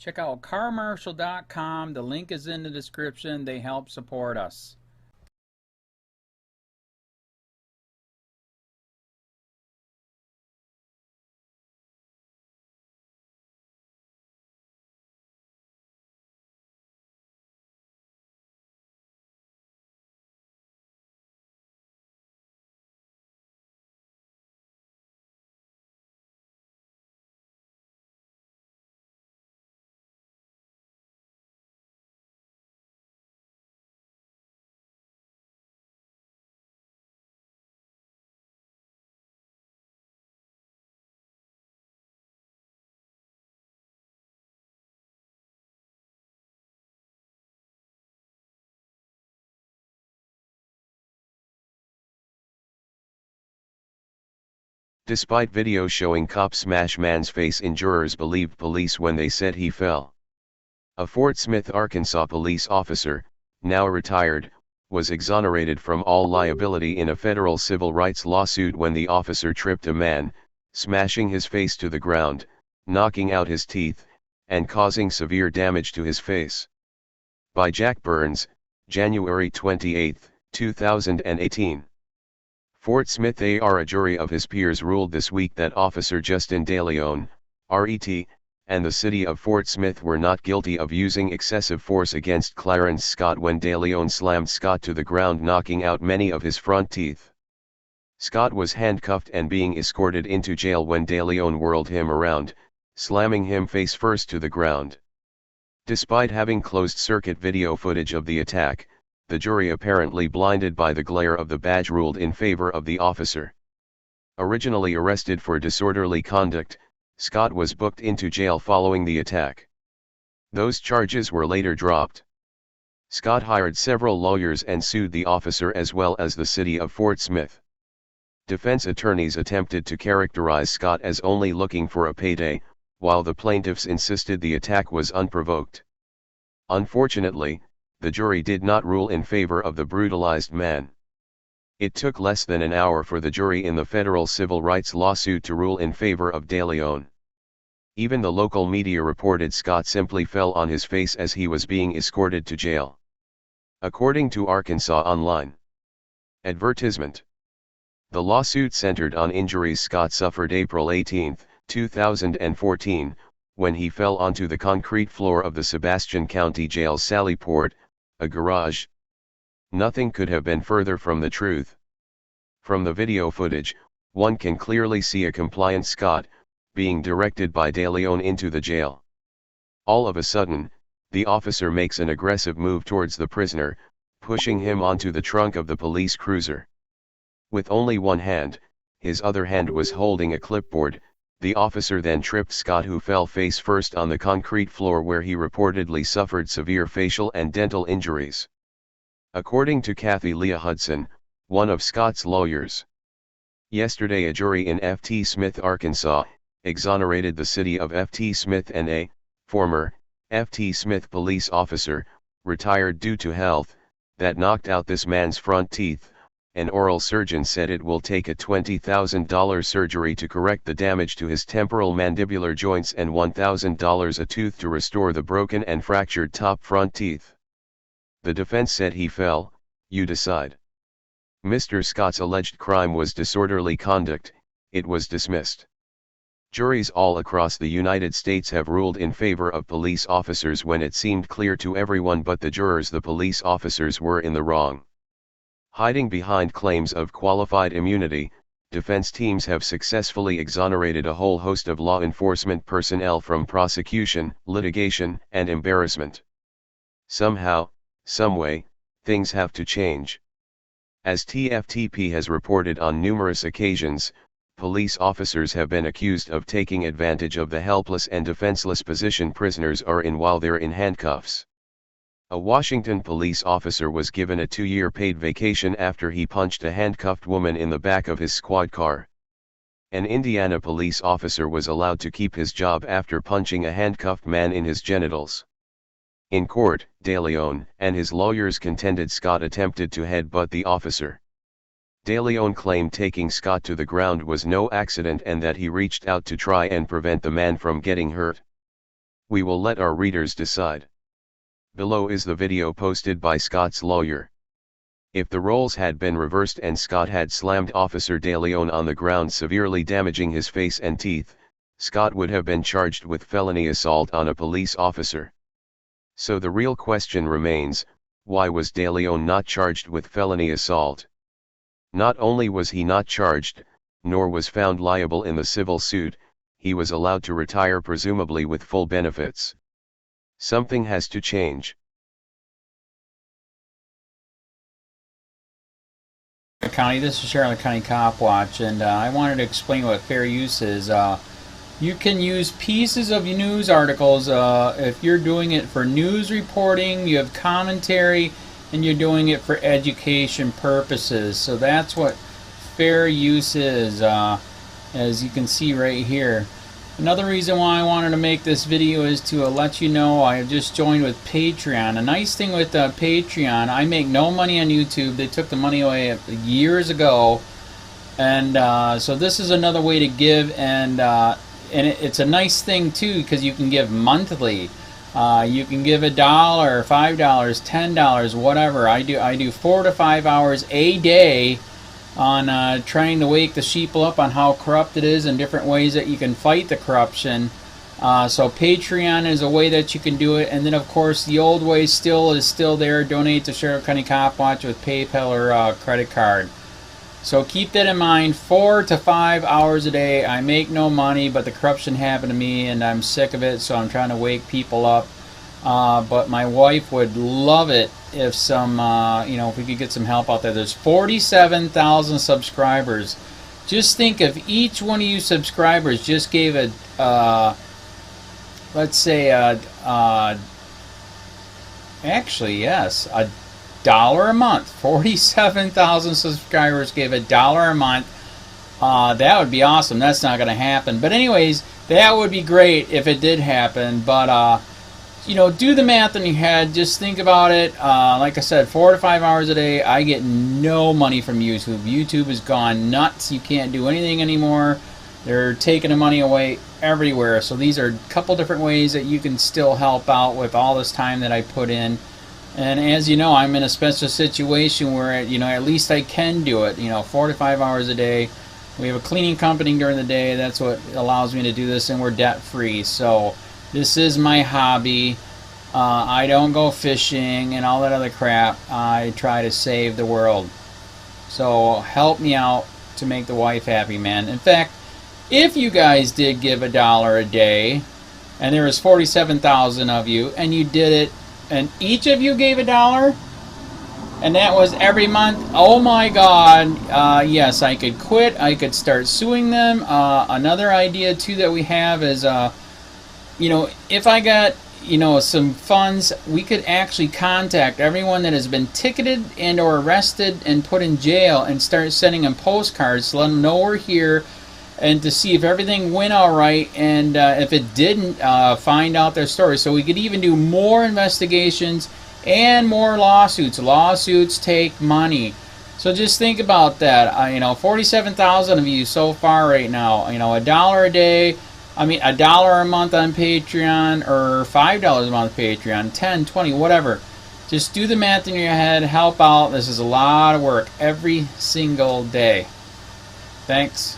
Check out carmarshal.com. The link is in the description. They help support us. Despite video showing cop smash man's face in, jurors believed police when they said he fell. A Fort Smith, Arkansas police officer, now retired, was exonerated from all liability in a federal civil rights lawsuit when the officer tripped a man, smashing his face to the ground, knocking out his teeth, and causing severe damage to his face. By Jack Burns, January 28, 2018. Fort Smith, a jury of his peers ruled this week that Officer Justin DeLeon, RET, and the city of Fort Smith were not guilty of using excessive force against Clarence Scott when DeLeon slammed Scott to the ground, knocking out many of his front teeth. Scott was handcuffed and being escorted into jail when DeLeon whirled him around, slamming him face first to the ground. Despite having closed-circuit video footage of the attack, the jury, apparently blinded by the glare of the badge, ruled in favor of the officer. Originally arrested for disorderly conduct, Scott was booked into jail following the attack. Those charges were later dropped. Scott hired several lawyers and sued the officer as well as the city of Fort Smith. Defense attorneys attempted to characterize Scott as only looking for a payday, while the plaintiffs insisted the attack was unprovoked. Unfortunately, the jury did not rule in favor of the brutalized man. It took less than an hour for the jury in the federal civil rights lawsuit to rule in favor of DeLeon. Even the local media reported Scott simply fell on his face as he was being escorted to jail. According to Arkansas Online. Advertisement. The lawsuit centered on injuries Scott suffered April 18, 2014, when he fell onto the concrete floor of the Sebastian County Jail's Sally Port, a garage. Nothing could have been further from the truth. From the video footage, one can clearly see a compliant Scott, being directed by DeLeon into the jail. All of a sudden, the officer makes an aggressive move towards the prisoner, pushing him onto the trunk of the police cruiser. With only one hand, his other hand was holding a clipboard. The officer then tripped Scott, who fell face first on the concrete floor where he reportedly suffered severe facial and dental injuries. According to Kathy Leah Hudson, one of Scott's lawyers. Yesterday a jury in F.T. Smith, Arkansas, exonerated the city of F.T. Smith and a former F.T. Smith police officer, retired due to health, that knocked out this man's front teeth. An oral surgeon said it will take a $20,000 surgery to correct the damage to his temporal mandibular joints and $1,000 a tooth to restore the broken and fractured top front teeth. The defense said he fell. You decide. Mr. Scott's alleged crime was disorderly conduct. It was dismissed. Juries all across the United States have ruled in favor of police officers when it seemed clear to everyone but the jurors the police officers were in the wrong. Hiding behind claims of qualified immunity, defense teams have successfully exonerated a whole host of law enforcement personnel from prosecution, litigation, and embarrassment. Somehow, someway, things have to change. As TFTP has reported on numerous occasions, police officers have been accused of taking advantage of the helpless and defenseless position prisoners are in while they're in handcuffs. A Washington police officer was given a 2-year paid vacation after he punched a handcuffed woman in the back of his squad car. An Indiana police officer was allowed to keep his job after punching a handcuffed man in his genitals. In court, DeLeon and his lawyers contended Scott attempted to headbutt the officer. DeLeon claimed taking Scott to the ground was no accident and that he reached out to try and prevent the man from getting hurt. We will let our readers decide. Below is the video posted by Scott's lawyer. If the roles had been reversed and Scott had slammed Officer De Leon on the ground, severely damaging his face and teeth, Scott would have been charged with felony assault on a police officer. So the real question remains, why was De Leon not charged with felony assault? Not only was he not charged, nor was found liable in the civil suit, he was allowed to retire presumably with full benefits. Something has to change. County, this is Charlotte County Cop Watch, and I wanted to explain what fair use is. You can use pieces of news articles if you're doing it for news reporting, you have commentary, and you're doing it for education purposes. So that's what fair use is, as you can see right here. Another reason why I wanted to make this video is to let you know I have just joined with Patreon. A nice thing with Patreon, I make no money on YouTube. They took the money away years ago, and so this is another way to give, and it's a nice thing too because you can give monthly. You can give $1, $5, $10, whatever. I do 4 to 5 hours a day on trying to wake the sheeple up on how corrupt it is and different ways that you can fight the corruption. So Patreon is a way that you can do it, and then of course the old way is still there. Donate to Sheriff County Cop Watch with PayPal or credit card. So keep that in mind. 4 to 5 hours a day. I make no money, but the corruption happened to me and I'm sick of it, so I'm trying to wake people up. But my wife would love it if if we could get some help out there. There's 47,000 subscribers. Just think if each one of you subscribers just gave let's say actually yes, $1 a month. 47,000 subscribers gave $1 a month. That would be awesome. That's not going to happen. But anyways, that would be great if it did happen. But do the math in your head. Just think about it. Like I said, 4 to 5 hours a day. I get no money from YouTube. YouTube has gone nuts. You can't do anything anymore. They're taking the money away everywhere. So these are a couple different ways that you can still help out with all this time that I put in. And as you know, I'm in a special situation where at least I can do it. 4 to 5 hours a day. We have a cleaning company during the day. That's what allows me to do this, and we're debt free. So this is my hobby. I don't go fishing and all that other crap. I try to save the world. So help me out to make the wife happy, man. In fact, if you guys did give $1 a day, and there was 47,000 of you, and you did it, and each of you gave $1, and that was every month, oh my God, yes, I could quit. I could start suing them. Another idea too that we have is if I got some funds, we could actually contact everyone that has been ticketed and or arrested and put in jail and start sending them postcards to let them know we're here, and to see if everything went all right, and if it didn't, find out their story. So we could even do more investigations and more lawsuits. Lawsuits take money. So just think about that. 47,000 of you so far right now. $1 a day. $1 a month on Patreon, or $5 a month Patreon, 10, 20, whatever. Just do the math in your head, help out. This is a lot of work every single day. Thanks.